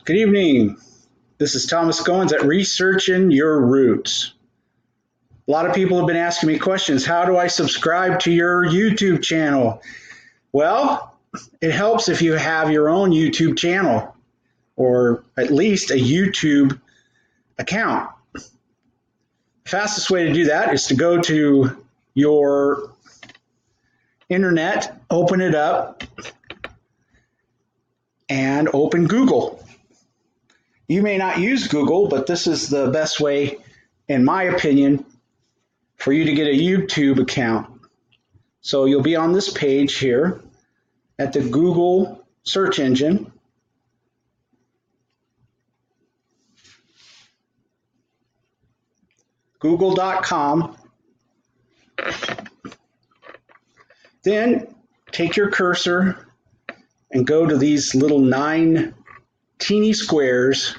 Good evening. This is Thomas Goins at Researching Your Roots. A lot of people have been asking me questions. How do I subscribe to your YouTube channel? Well, it helps if you have your own YouTube channel or at least a YouTube account. The fastest way to do that is to go to your internet, open it up, and open Google. You may not use Google, but this is the best way, in my opinion, for you to get a YouTube account. So you'll be on this page here at the Google search engine. Google.com. Then take your cursor and go to these little 9 teeny squares.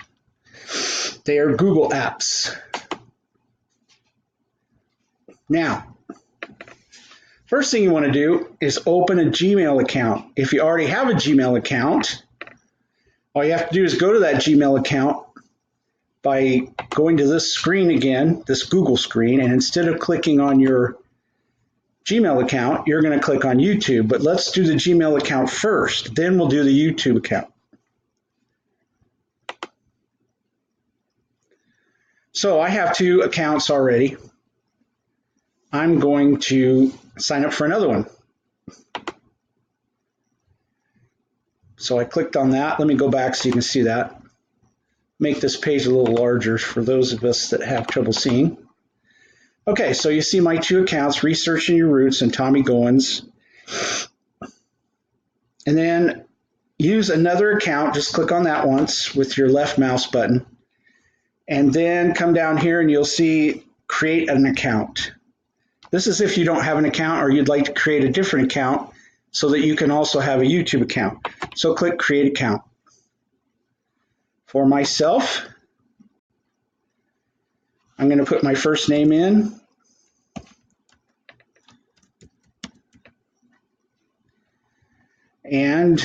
They are Google apps. Now, first thing you want to do is open a Gmail account. If you already have a Gmail account, all you have to do is go to that Gmail account by going to this screen again, this Google screen, and instead of clicking on your Gmail account, you're going to click on YouTube. But let's do the Gmail account first, then we'll do the YouTube account. So I have 2 accounts already. I'm going to sign up for another one. So I clicked on that. Let me go back so you can see that. Make this page a little larger for those of us that have trouble seeing. Okay, so you see my 2 accounts, Researching Your Roots and Tommy Goins. And then use another account. Just click on that once with your left mouse button. And then come down here and you'll see create an account. This is if you don't have an account or you'd like to create a different account so that you can also have a YouTube account. So click create account. For myself, I'm going to put my first name in. And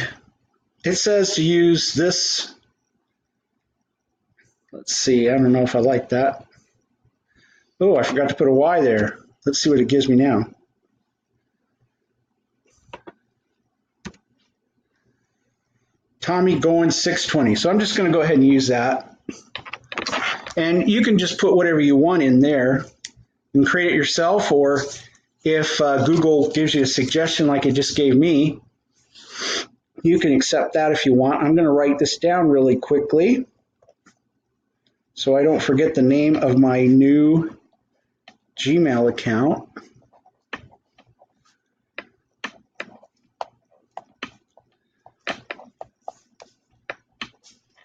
it says to use this. Let's see, I don't know if I like that. Oh, I forgot to put a Y there. Let's see what it gives me now. Tommy Goins 620. So I'm just going to go ahead and use that. And you can just put whatever you want in there and create it yourself, or if Google gives you a suggestion like it just gave me, you can accept that if you want. I'm going to write this down really quickly so I don't forget the name of my new Gmail account.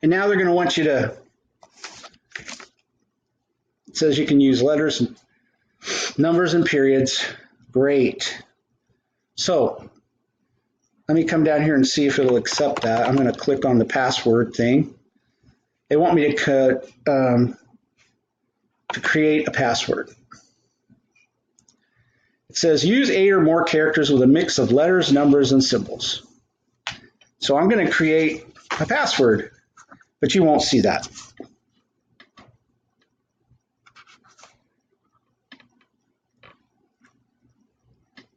And now they're going to want you to, it says you can use letters, and numbers, and periods. Great. So let me come down here and see if it'll accept that. I'm going to click on the password thing. They want me to create a password. It says use 8 or more characters with a mix of letters, numbers, and symbols. So I'm going to create a password, but you won't see that.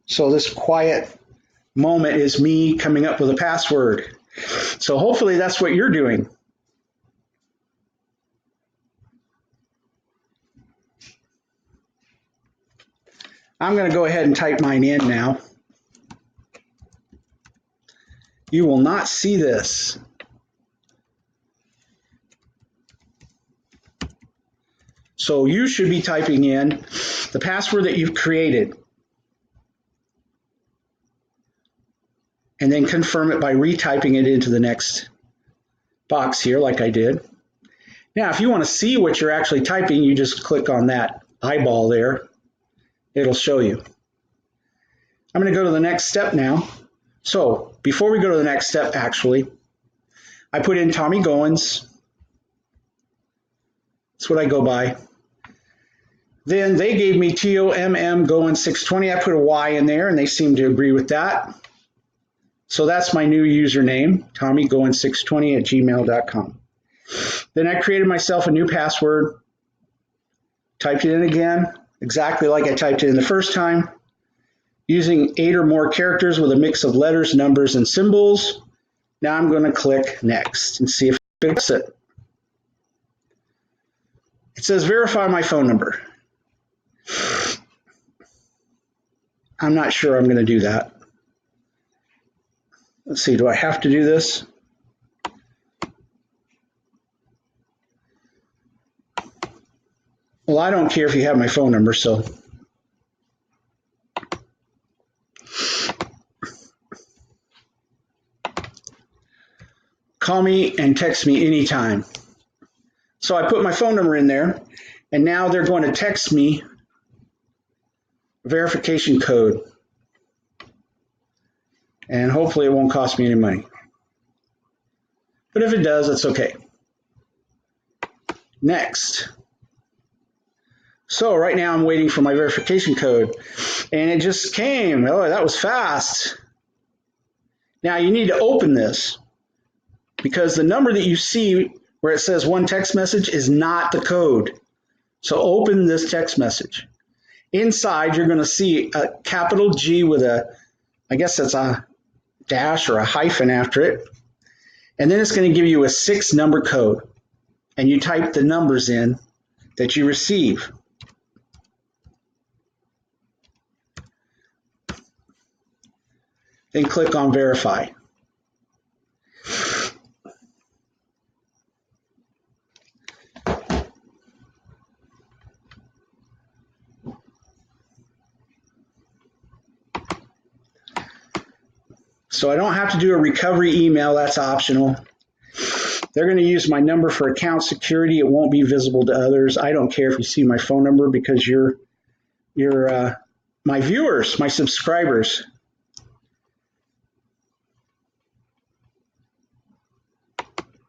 So this quiet moment is me coming up with a password. So hopefully that's what you're doing. I'm going to go ahead and type mine in now. You will not see this. So you should be typing in the password that you've created and then confirm it by retyping it into the next box here like I did. Now, if you want to see what you're actually typing, you just click on that eyeball there. It'll show you. I'm going to go to the next step now. So before we go to the next step, actually, I put in Tommy Goins. That's what I go by. Then they gave me TOMM Goins 620. I put a Y in there, and they seem to agree with that. So that's my new username, TommyGoins620 at gmail.com. Then I created myself a new password, typed it in again, exactly like I typed it in the first time, using 8 or more characters with a mix of letters, numbers, and symbols. Now I'm going to click Next and see if it fixes it. It says verify my phone number. I'm not sure I'm going to do that. Let's see, do I have to do this? Well, I don't care if you have my phone number, so. Call me and text me anytime. So I put my phone number in there, and now they're going to text me a verification code. And hopefully it won't cost me any money. But if it does, it's okay. Next. So right now I'm waiting for my verification code, and it just came. Oh, that was fast. Now you need to open this, because the number that you see where it says one text message is not the code. So open this text message. Inside, you're going to see a capital G with a, I guess that's a dash or a hyphen after it. And then it's going to give you a 6-number code. And you type the numbers in that you receive. Then click on Verify. So I don't have to do a recovery email, that's optional. They're going to use my number for account security. It won't be visible to others. I don't care if you see my phone number, because you're my viewers, my subscribers.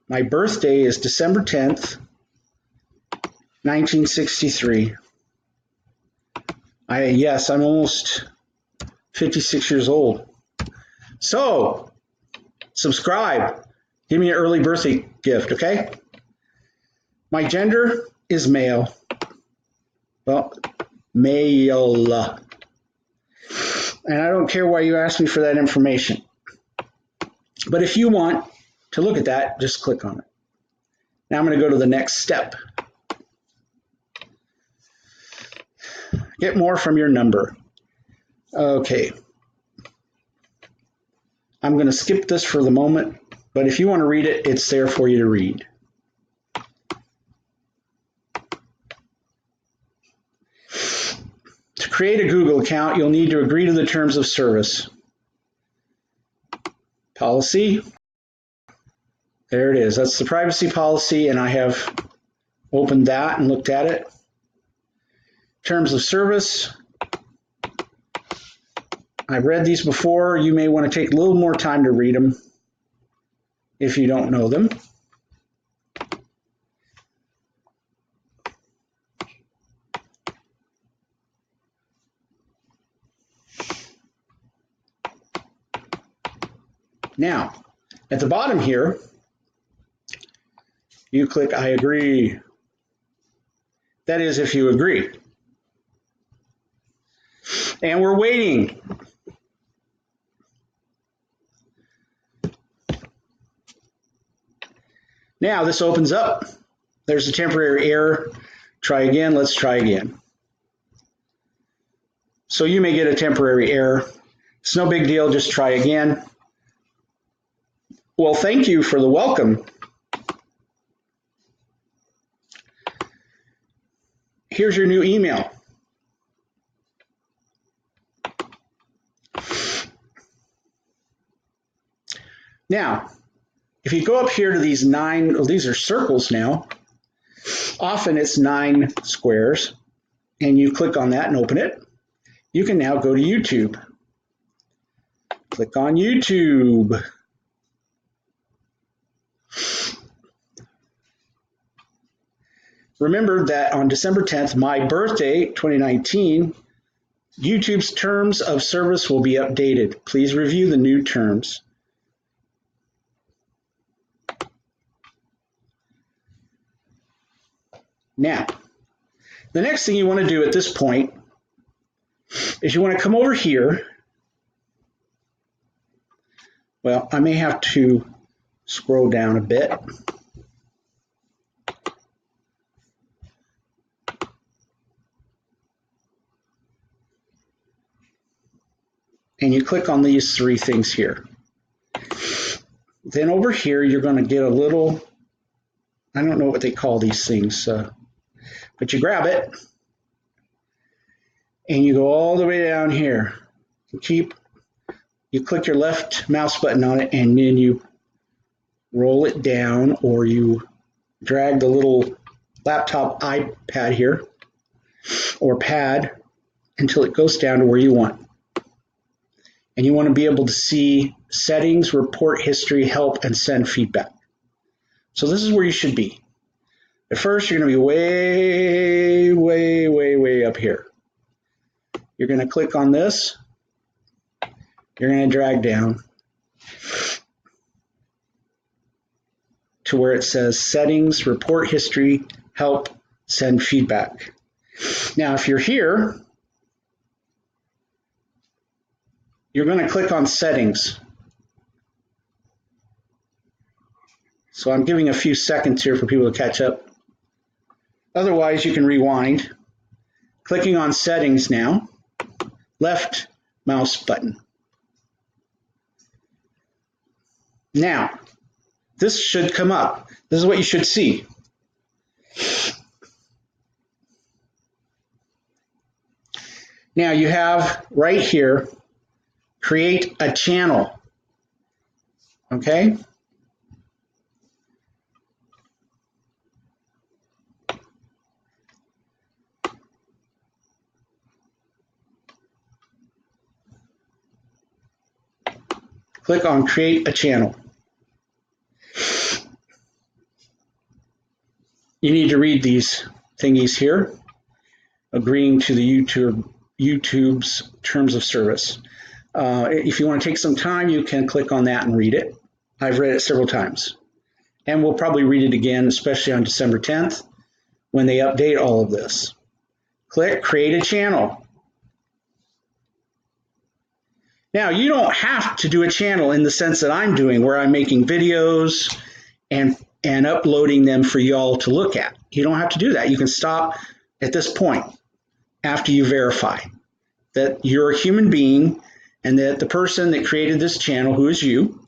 My birthday is December 10th, 1963. Yes, I'm almost 56 years old. So, subscribe. Give me an early birthday gift, okay? My gender is male. Well, male. And I don't care why you ask me for that information. But if you want to look at that, just click on it. Now I'm going to go to the next step. Get more from your number. Okay. I'm going to skip this for the moment, but if you want to read it, it's there for you to read. To create a Google account, you'll need to agree to the terms of service. Policy. There it is. That's the privacy policy, and I have opened that and looked at it. Terms of service. I've read these before. You may want to take a little more time to read them if you don't know them. Now, at the bottom here, you click I agree. That is, if you agree. And we're waiting. Now this opens up. There's a temporary error. Try again. Let's try again. So you may get a temporary error. It's no big deal. Just try again. Well, thank you for the welcome. Here's your new email. Now, if you go up here to these 9, well, these are circles now. Often it's 9 squares, and you click on that and open it. You can now go to YouTube. Click on YouTube. Remember that on December 10th, my birthday, 2019, YouTube's terms of service will be updated. Please review the new terms. Now, the next thing you want to do at this point is you want to come over here. Well, I may have to scroll down a bit. And you click on these three things here. Then over here, you're going to get a little, I don't know what they call these things, but you grab it and you go all the way down here. You click your left mouse button on it and then you roll it down, or you drag the little laptop iPad here or pad until it goes down to where you want. And you want to be able to see settings, report history, help, and send feedback. So this is where you should be. At first, you're going to be way, way, way, way up here. You're going to click on this. You're going to drag down to where it says settings, report history, help, send feedback. Now, if you're here, you're going to click on settings. So I'm giving a few seconds here for people to catch up. Otherwise, you can rewind. Clicking on settings now, left mouse button. Now, this should come up. This is what you should see. Now you have right here, create a channel, okay? Click on create a channel. You need to read these thingies here, agreeing to the YouTube's terms of service. If you want to take some time, you can click on that and read it. I've read it several times. And we'll probably read it again, especially on December 10th, when they update all of this. Click Create a Channel. Now, you don't have to do a channel in the sense that I'm doing, where I'm making videos and uploading them for y'all to look at. You don't have to do that. You can stop at this point after you verify that you're a human being and that the person that created this channel, who is you,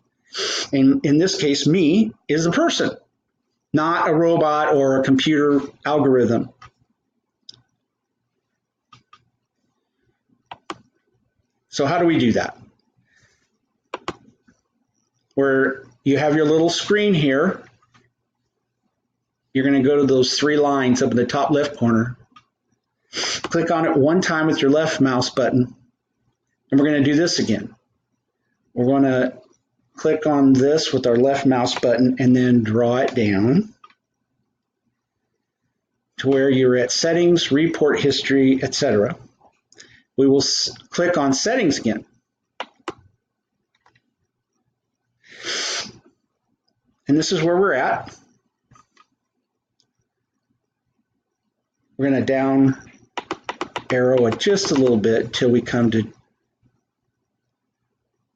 and in this case, me, is a person, not a robot or a computer algorithm. So how do we do that? Where you have your little screen here, you're going to go to those three lines up in the top left corner. Click on it one time with your left mouse button, and we're going to do this again. We're going to click on this with our left mouse button and then draw it down to where you're at settings, report history, etc. We will click on settings again. And this is where we're at. We're going to down arrow it just a little bit until we come to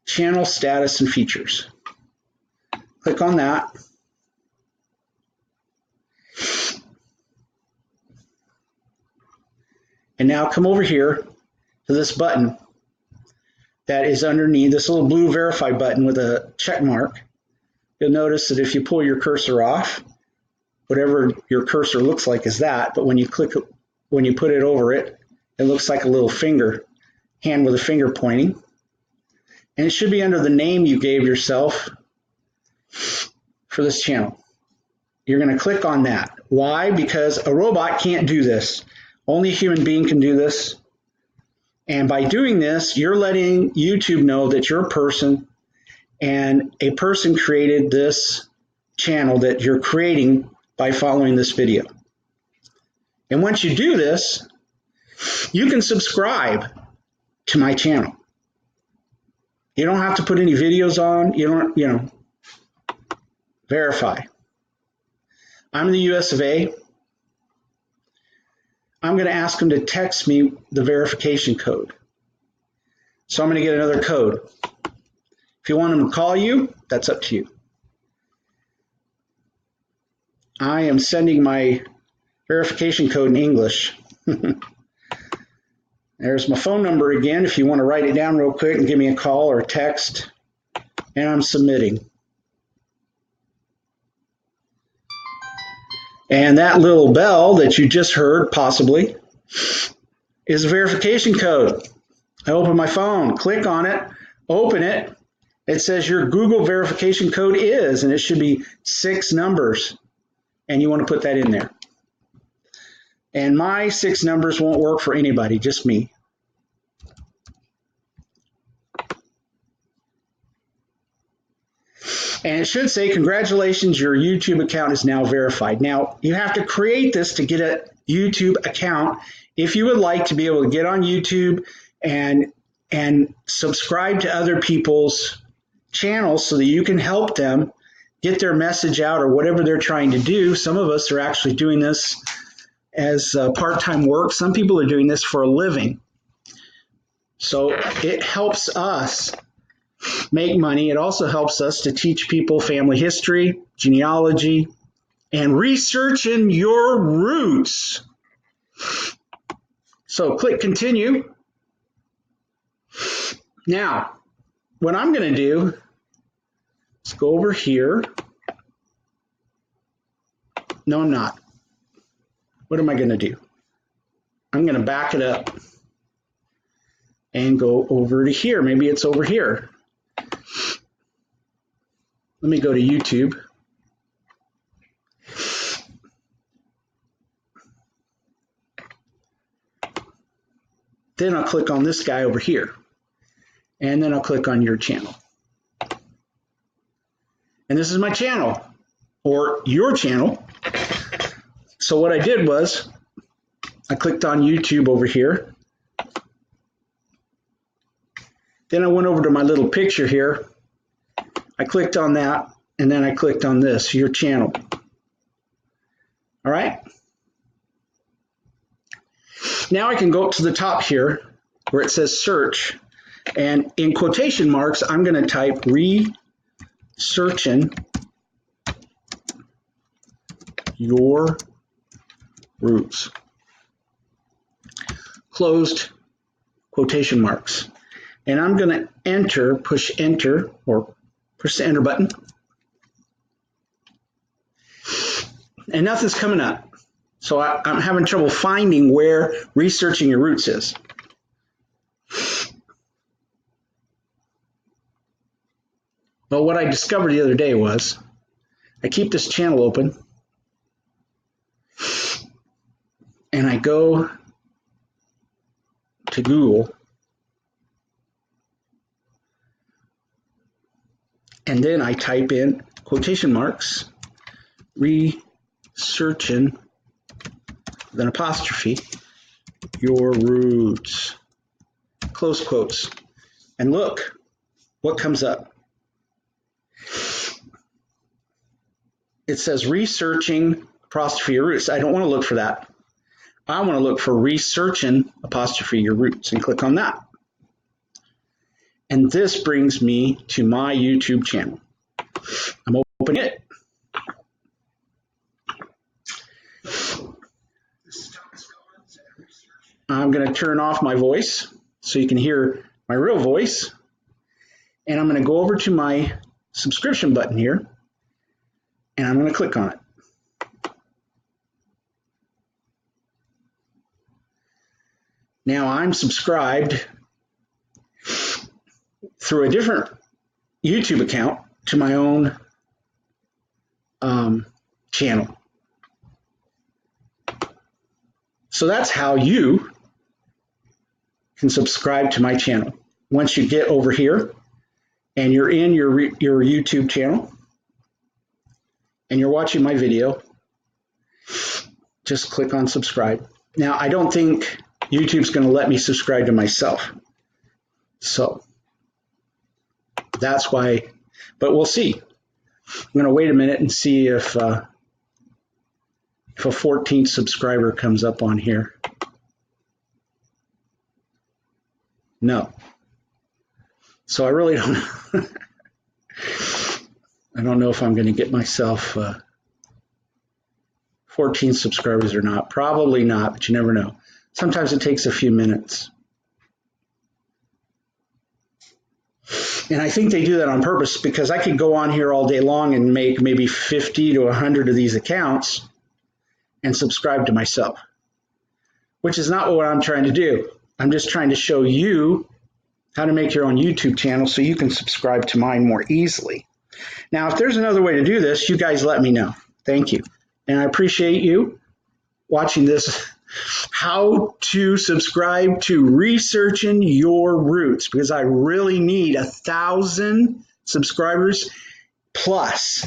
channel status and features. Click on that. And now come over here to this button that is underneath this little blue verify button with a check mark. You'll notice that if you pull your cursor off, whatever your cursor looks like is that, but when you put it over it, it looks like a little finger, hand with a finger pointing. And it should be under the name you gave yourself for this channel. You're going to click on that. Why? Because a robot can't do this. Only a human being can do this. And by doing this, you're letting YouTube know that you're a person, and a person created this channel that you're creating by following this video. And once you do this, you can subscribe to my channel. You don't have to put any videos on. You don't, verify. I'm in the US of A. I'm going to ask them to text me the verification code. So I'm going to get another code. If you want them to call you, that's up to you. I am sending my verification code in English. There's my phone number again if you want to write it down real quick and give me a call or a text. And I'm submitting. And that little bell that you just heard, possibly, is a verification code. I open my phone, click on it, open it. It says your Google verification code is, and it should be 6 numbers. And you want to put that in there. And my 6 numbers won't work for anybody, just me. And it should say, congratulations, your YouTube account is now verified. Now, you have to create this to get a YouTube account if you would like to be able to get on YouTube and subscribe to other people's channels so that you can help them get their message out or whatever they're trying to do. Some of us are actually doing this as part-time work. Some people are doing this for a living. So it helps us make money. It also helps us to teach people family history, genealogy, and researching your roots. So click continue. Now, what I'm going to do is go over here. No, I'm not. What am I going to do? I'm going to back it up and go over to here. Maybe it's over here. Let me go to YouTube. Then I'll click on this guy over here. And then I'll click on your channel. And this is my channel, or your channel. So what I did was, I clicked on YouTube over here. Then I went over to my little picture here. I clicked on that, and then I clicked on this, your channel. All right. Now I can go up to the top here where it says search, and in quotation marks, I'm going to type researching your roots. Closed quotation marks. And I'm going to enter, push enter, or push the enter button. And nothing's coming up. So I'm having trouble finding where researching your roots is. But what I discovered the other day was I keep this channel open and I go to Google and then I type in quotation marks, researching, with an apostrophe, your roots, close quotes. And look what comes up. It says researching apostrophe your roots. I don't want to look for that. I want to look for researching apostrophe your roots and click on that. And this brings me to my YouTube channel. I'm opening it. I'm going to turn off my voice so you can hear my real voice. And I'm going to go over to my subscription button here. And I'm going to click on it. Now I'm subscribed through a different YouTube account to my own channel. So that's how you can subscribe to my channel. Once you get over here and you're in your YouTube channel and you're watching my video, just click on subscribe. Now, I don't think YouTube's going to let me subscribe to myself. So that's why, but we'll see. I'm going to wait a minute and see if a 14th subscriber comes up on here. No. So I really don't, I don't know if I'm going to get myself 14 subscribers or not. Probably not, but you never know. Sometimes it takes a few minutes. And I think they do that on purpose because I could go on here all day long and make maybe 50 to 100 of these accounts and subscribe to myself, which is not what I'm trying to do. I'm just trying to show you how to make your own YouTube channel so you can subscribe to mine more easily. Now, if there's another way to do this, you guys let me know. Thank you. And I appreciate you watching this, how to subscribe to Researching Your Roots, because I really need 1,000 subscribers plus.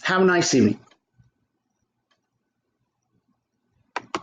Have a nice evening.